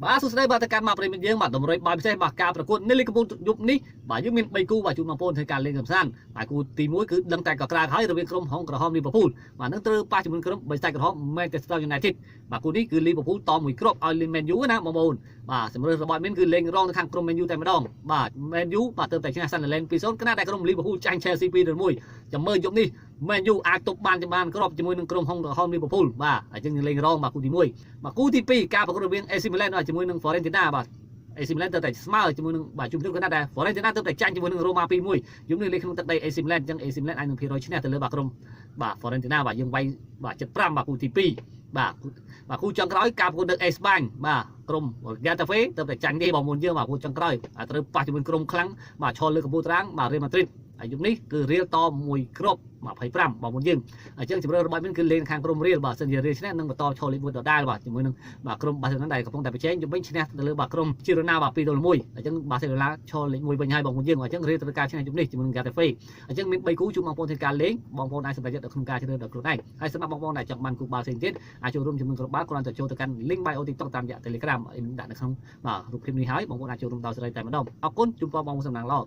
បាទសួស្តីបាទទៅកាន់មកប្រិមិត្តយើងបាទតម្រុយបាយពិសេសបាទការប្រកួតនៅលីកកំពូលយប់នេះបាទយើងមាន3គូបាទជួបបងប្អូនធ្វើការលេងកំសាន្តបាទគូទី1គឺដឹងតែកក្រាកហើយរវាងក្រុមហុងក្រហមលីវើពូលបាទនឹងត្រូវប៉ះជាមួយក្រុមបេស្តាក្រហម Manchester United បាទគូនេះគឺលីវើពូលតមួយគ្រាប់ឲ្យលី Man U ណាបងប្អូនបាទសម្រាប់របស់មានគឺលេងរងនៅខាងក្រុម Man U តែម្ដងបាទ Man U បាទទៅតែឈ្នះ Sunderland 2-0 ខណៈដែលក្រុមលីវើពូលចាញ់ Chelsea 2-1ចាំមើលយប់នេះ Man U អាចទប់បានគ្រាប់ជាមួយនឹងក្រុមហុងក្រហមលីវើពូលបាទហើយយើងលេងរងបាទគូទី1បាទគូទី2ការប្រកួតរវាង AC Milan ជាមួយនឹង Fiorentina បាទ AC Milan ទៅតែស្មើជាមួយនឹងបាទជុំគ្នាគណៈដែរ Fiorentina ទៅតែចាញ់ជាមួយនឹង Roma 2-1 យប់នេះលេងក្នុងទឹកដី AC Milan អញ្ចឹង AC Milan អាចនឹង200ឈ្នះទៅលើបាទក្រុមបាទ Fiorentina បាទយើងវាយបាទ75បាទគូទី2បាទគូចុងក្រោយការប្រកួតនៅ Espagne បាទក្រុម Getafe ទៅតែចាញ់ទេបងប្អូនយើងបាទគូចុងក្រោយត្រូវប៉ះជាមួយក្រុមខ្លាំងបាទឈរលើកំពូលតារាងបាទ Real Madrid ហើយយប់នេះគឺរៀលតមួយគ្រាប់25បងប្អូនយើងអញ្ចឹងជម្រើសរបស់មានគឺលេងខាងក្រុមរៀលបាទសិនជារៀលឈ្នះនឹងបន្តឈរលេខ1ដដែលបាទជាមួយនឹងបាទក្រុមបាសេឡូណាដែលកំពុងតែប្រជែងជំវិញឈ្នះទៅលើបាទក្រុមជីរ៉ូណាបាទ2-1អញ្ចឹងបាសេឡូណាឈរលេខ1វិញហើយបងប្អូនយើងអញ្ចឹងរៀលត្រូវការឈ្នះយប់នេះជាមួយនឹង Getafe អញ្ចឹងមាន3គូជួបបងប្អូនធ្វើការលេងបងប្អូនអាចសម្រេចចិត្តនៅក្នុងការជ្រើសរើសដល់ខ្លួនឯងហើយសម្រាប់បងប្អូនដែលចង់បានគូបាល់ផ្សេងទៀតអាចចូលរួមជាមួយក្រុមបាល់គ្រាន់តែចូលទៅកាន់ link bio TikTok តាមរយៈ Telegram ដាក់នៅក្នុងបាទរូបភាពនេះហើយបងប្អូនអាចចូលរួមដល់សេរីតែម្ដងអរគុណជូនពរបងប្អូនសំណាងល្អ